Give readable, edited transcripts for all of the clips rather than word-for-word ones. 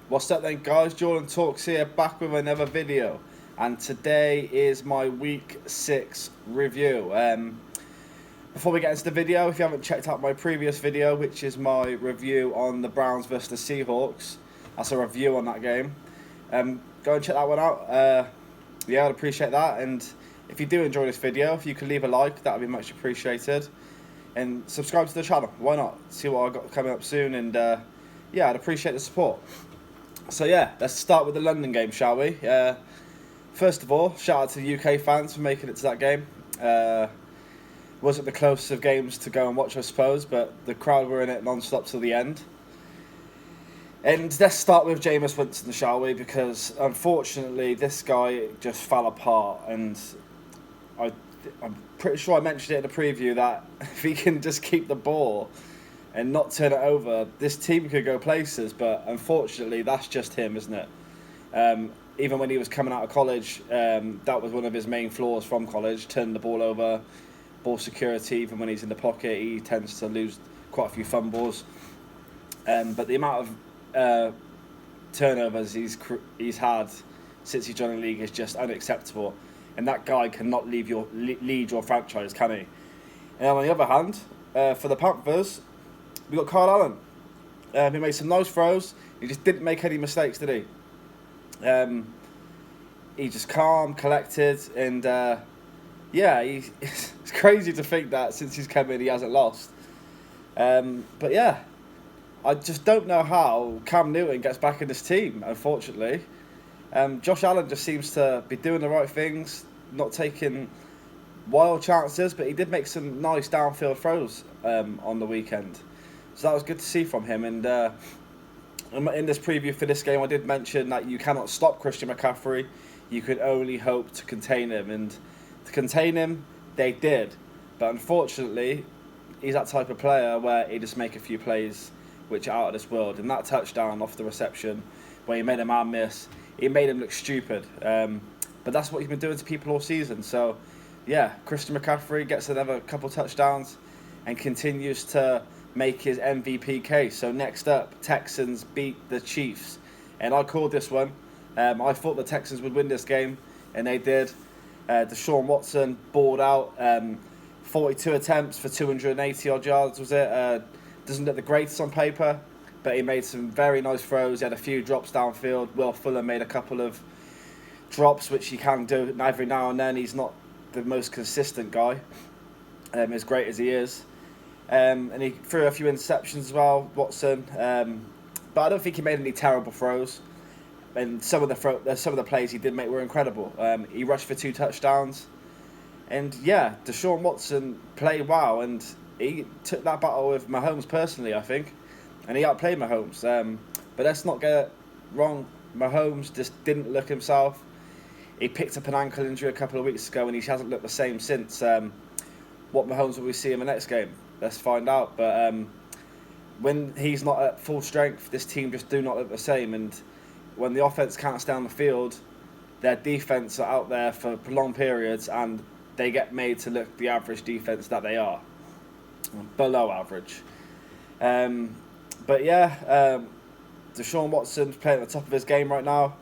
What's up then, guys? Jordan Talks here, back with another video, and today is my week 6 review. Before we get into the video, if you haven't checked out my previous video, which is my review on the Browns versus the Seahawks, that's a review on that game. Go and check that one out. I'd appreciate that. And if you do enjoy this video, if you could leave a like, that would be much appreciated. And subscribe to the channel. Why not? See what I've got coming up soon. And I'd appreciate the support. So let's start with the London game, shall we? First of all, shout out to the UK fans for making it to that game. Wasn't the closest of games to go and watch, I suppose, but the crowd were in it non-stop till the end. And let's start with Jameis Winston, shall we? Because unfortunately, this guy just fell apart, and I'm pretty sure I mentioned it in the preview that if he can just keep the ball and not turn it over, this team could go places. But unfortunately, that's just him, isn't it? Even when he was coming out of college, that was one of his main flaws from college: turn the ball over, ball security. Even when he's in the pocket, he tends to lose quite a few fumbles. But the amount of turnovers he's had since he's joined the league is just unacceptable. And that guy cannot lead your franchise, can he? And on the other hand, for the Panthers, we got Kyle Allen. He made some nice throws. He just didn't make any mistakes, did he? He just calm, collected, and it's crazy to think that since he's come in, he hasn't lost. I just don't know how Cam Newton gets back in this team, unfortunately. Josh Allen just seems to be doing the right things, not taking wild chances, but he did make some nice downfield throws on the weekend. So that was good to see from him. And in this preview for this game, I did mention that you cannot stop Christian McCaffrey. You can only hope to contain him. And to contain him, they did. But unfortunately, he's that type of player where he just make a few plays which are out of this world. And that touchdown off the reception, where he made a man miss, he made him look stupid. But that's what he's been doing to people all season. So, Christian McCaffrey gets another couple touchdowns and continues to make his MVP case. So next up, Texans beat the Chiefs. And I called this one. I thought the Texans would win this game, and they did. Deshaun Watson balled out. 42 attempts for 280 odd yards, was it? Doesn't look the greatest on paper, but he made some very nice throws. He had a few drops downfield. Will Fuller made a couple of drops, which he can do every now and then. He's not the most consistent guy, as great as he is. And he threw a few interceptions as well, Watson. But I don't think he made any terrible throws. And some of the plays he did make were incredible. He rushed for 2 touchdowns. And Deshaun Watson played well, and he took that battle with Mahomes personally, I think. And he outplayed Mahomes. But let's not get it wrong. Mahomes just didn't look himself. He picked up an ankle injury a couple of weeks ago, and he hasn't looked the same since. What Mahomes will we see in the next game? Let's find out. But when he's not at full strength, this team just do not look the same. And when the offense can't stay on the field, their defense are out there for prolonged periods, and they get made to look the average defense that they are. Below average. Deshaun Watson's playing at the top of his game right now.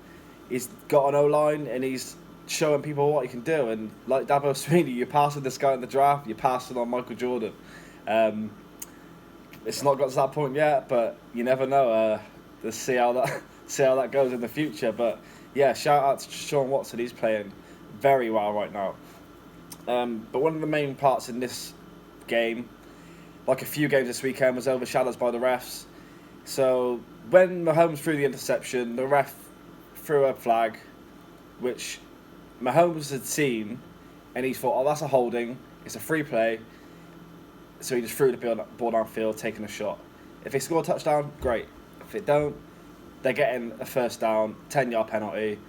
He's got an O-line, and he's showing people what he can do. And like Dabo Sweeney, you're passing this guy in the draft, you're passing on Michael Jordan. It's not got to that point yet, but you never know. Let's see how that goes in the future. But shout out to Deshaun Watson. He's playing very well right now. But one of the main parts in this game, like a few games this weekend, was overshadowed by the refs. So when Mahomes threw the interception, the ref threw a flag, which Mahomes had seen, and he thought, that's a holding, it's a free play. So he just threw the ball downfield, taking a shot. If they score a touchdown, great. If they don't, they're getting a first down, 10-yard penalty.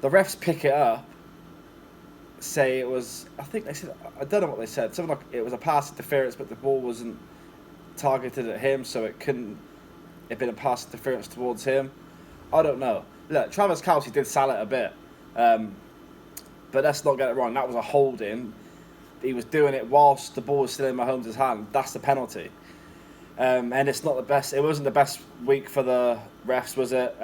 The refs pick it up, say it was, I think they said, I don't know what they said, something like it was a pass interference, but the ball wasn't targeted at him, so it couldn't have been a pass interference towards him. I don't know. Look, Travis Kelce did sell it a bit, but let's not get it wrong. That was a holding. He was doing it whilst the ball was still in Mahomes' hand. That's the penalty. And it's not the best. It wasn't the best week for the refs, was it?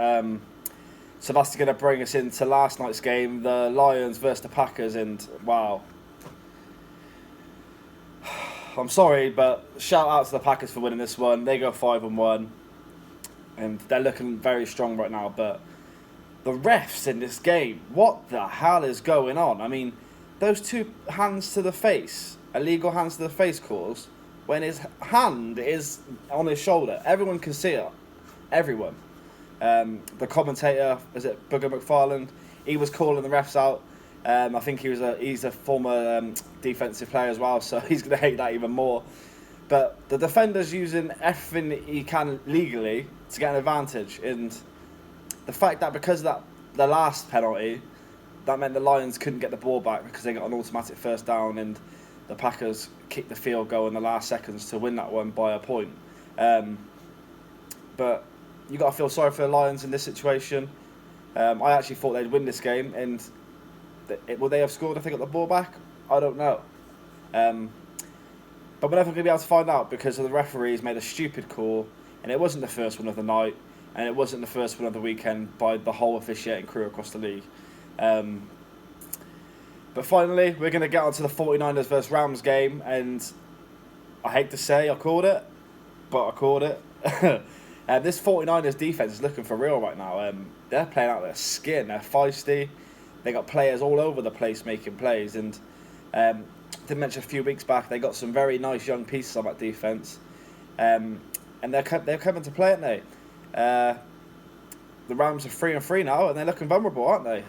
So that's going to bring us into last night's game, the Lions versus the Packers, and wow. I'm sorry, but shout out to the Packers for winning this one. They go 5-1, and they're looking very strong right now. But the refs in this game, what the hell is going on? I mean, those 2 hands to the face, illegal hands to the face calls, when his hand is on his shoulder. Everyone can see it. Everyone. The commentator, is it Booger McFarland? He was calling the refs out. I think he's a former defensive player as well, so he's going to hate that even more. But the defender's using everything he can legally to get an advantage. And the fact that because of that, the last penalty, that meant the Lions couldn't get the ball back because they got an automatic first down, and the Packers kicked the field goal in the last seconds to win that one by a point. But you got to feel sorry for the Lions in this situation. I actually thought they'd win this game, and would they have scored if they got the ball back? I don't know. But we're never going to be able to find out because the referees made a stupid call, and it wasn't the first one of the night, and it wasn't the first one of the weekend by the whole officiating crew across the league. But finally, we're going to get onto the 49ers versus Rams game, and I hate to say I called it, but I called it. This 49ers defense is looking for real right now. They're playing out their skin. They're feisty. They got players all over the place making plays. And did mention a few weeks back, they got some very nice young pieces on that defense. And they're coming to play, aren't they? The Rams are 3-3 now, and they're looking vulnerable, aren't they?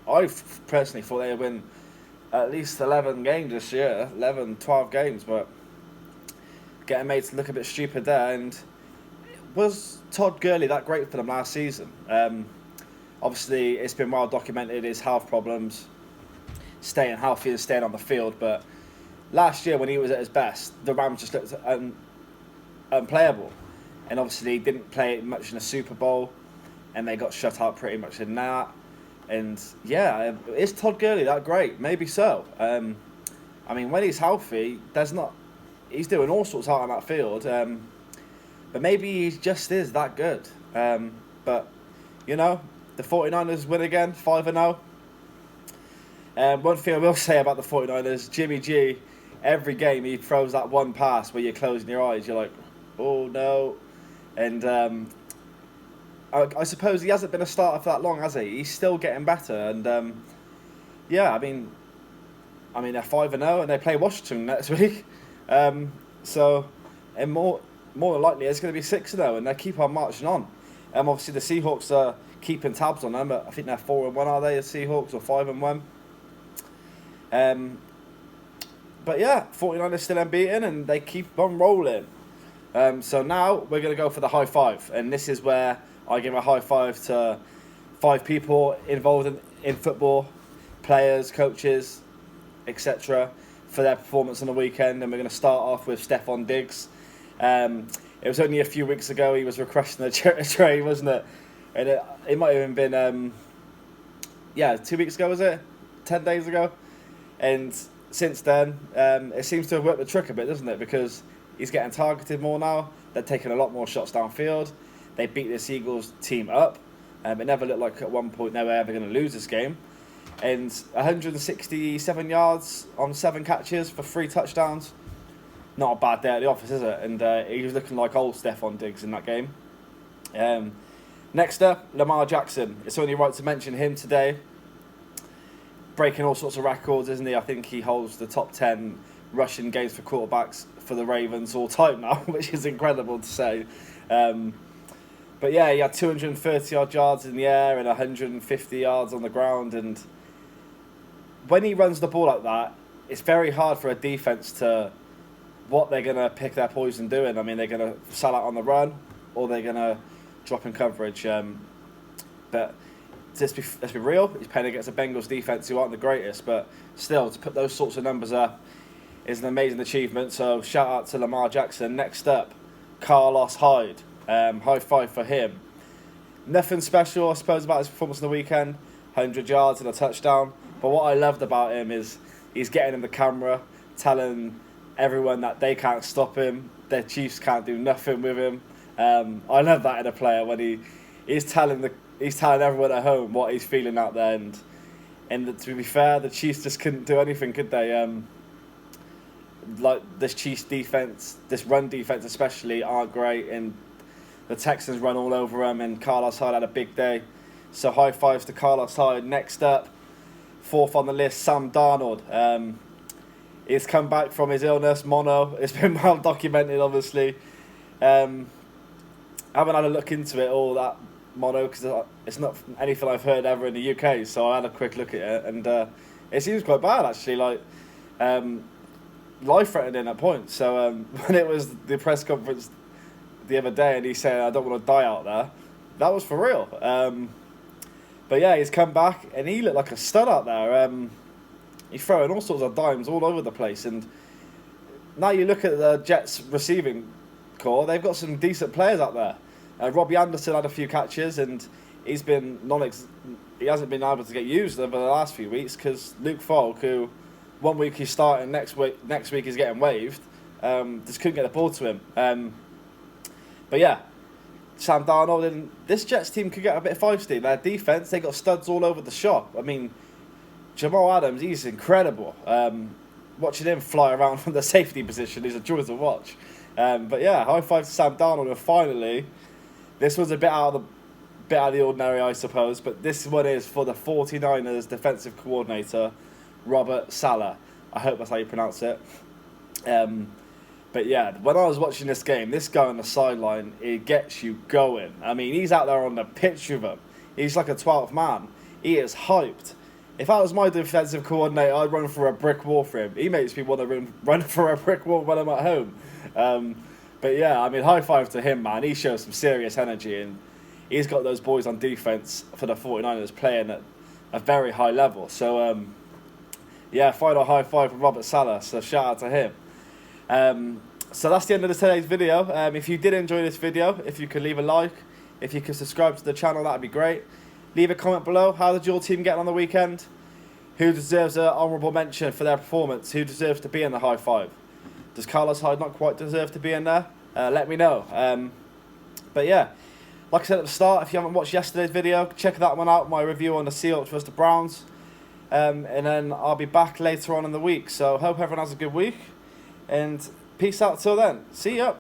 I personally thought they'd win at least 11 games this year, 11, 12 games, but getting made to look a bit stupid there. And was Todd Gurley that great for them last season? Obviously, it's been well documented his health problems, staying healthy and staying on the field. But last year, when he was at his best, the Rams just looked unplayable. And obviously, he didn't play much in the Super Bowl, and they got shut out pretty much in that. And yeah, is Todd Gurley that great? Maybe so. I mean, when he's healthy, he's doing all sorts out on that field. But maybe he just is that good. But, you know, the 49ers win again, 5-0. One thing I will say about the 49ers, Jimmy G, every game he throws that one pass where you're closing your eyes. You're like, oh, no. And I suppose he hasn't been a starter for that long, has he? He's still getting better. And, yeah, I mean, they're 5-0 and they play Washington next week. And more than likely, it's going to be 6-0, and they keep on marching on. Obviously, the Seahawks are keeping tabs on them. But I think they're 4-1, are they, the Seahawks, or 5-1? But yeah, 49ers still unbeaten, and they keep on rolling. So now we're going to go for the high five, and this is where I give a high five to 5 people involved in football, players, coaches, etc., for their performance on the weekend. And we're going to start off with Stephon Diggs. It was only a few weeks ago he was requesting a trade, wasn't it? And it might have even been 2 weeks ago, was it? 10 days ago? And since then, it seems to have worked the trick a bit, doesn't it? Because he's getting targeted more now. They're taking a lot more shots downfield. They beat this Eagles team up. It never looked like at one point they were ever going to lose this game. And 167 yards on 7 catches for 3 touchdowns. Not a bad day at the office, is it? And he was looking like old Stephon Diggs in that game. Next up, Lamar Jackson. It's only right to mention him today. Breaking all sorts of records, isn't he? I think he holds the top 10 rushing games for quarterbacks for the Ravens all time now, which is incredible to say. But yeah, he had 230-odd yards in the air and 150 yards on the ground. And when he runs the ball like that, it's very hard for a defense to what they're going to pick their poison doing. I mean, they're going to sell out on the run, or they're going to drop in coverage. But let's be real, he's playing against a Bengals defense who aren't the greatest, but still, to put those sorts of numbers up is an amazing achievement. So shout out to Lamar Jackson. Next up, Carlos Hyde. High five for him. Nothing special, I suppose, about his performance on the weekend. 100 yards and a touchdown. But what I loved about him is he's getting in the camera, telling everyone that they can't stop him. their Chiefs can't do nothing with him. I love that in a player when he's telling everyone at home what he's feeling out there, and to be fair, the Chiefs just couldn't do anything, could they? Like this Chiefs defense, this run defense especially, aren't great, and the Texans run all over them. And Carlos Hyde had a big day, so high fives to Carlos Hyde. Next up, fourth on the list, Sam Darnold. He's come back from his illness, mono. It's been well documented, obviously. I haven't had a look into it all, that mono, because it's not anything I've heard ever in the UK. So I had a quick look at it, and it seems quite bad actually, like life-threatening at points. So when it was the press conference the other day, and he said, "I don't want to die out there," that was for real. But yeah, he's come back, and he looked like a stud out there. He's throwing all sorts of dimes all over the place, and now you look at the Jets receiving core, they've got some decent players out there. Robbie Anderson had a few catches, and he hasn't been able to get used over the last few weeks because Luke Falk, who 1 week he's starting, next week he's getting waived, just couldn't get the ball to him. But yeah, Sam Darnold, and this Jets team could get a bit feisty. Their defense, they got studs all over the shop. I mean, Jamal Adams, he's incredible. Watching him fly around from the safety position is a joy to watch. But yeah, high five to Sam Darnold. And finally, this was a bit out of the ordinary, I suppose, but this one is for the 49ers defensive coordinator, Robert Saleh. I hope that's how you pronounce it. But yeah, when I was watching this game, this guy on the sideline, it gets you going. I mean, he's out there on the pitch with him. He's like a 12th man. He is hyped. If I was my defensive coordinator, I'd run for a brick wall for him. He makes me want to run for a brick wall when I'm at home. But yeah, I mean, high five to him, man. He shows some serious energy, and he's got those boys on defense for the 49ers playing at a very high level. So, yeah, final high five from Robert Saleh, so shout out to him. So that's the end of today's video. If you did enjoy this video, if you could leave a like, if you could subscribe to the channel, that would be great. Leave a comment below. How did your team get on the weekend? Who deserves an honourable mention for their performance? Who deserves to be in the high five? Does Carlos Hyde not quite deserve to be in there? Let me know. But yeah, like I said at the start, if you haven't watched yesterday's video, check that one out, my review on the Seahawks versus the Browns. And then I'll be back later on in the week. So hope everyone has a good week. And peace out till then. See ya.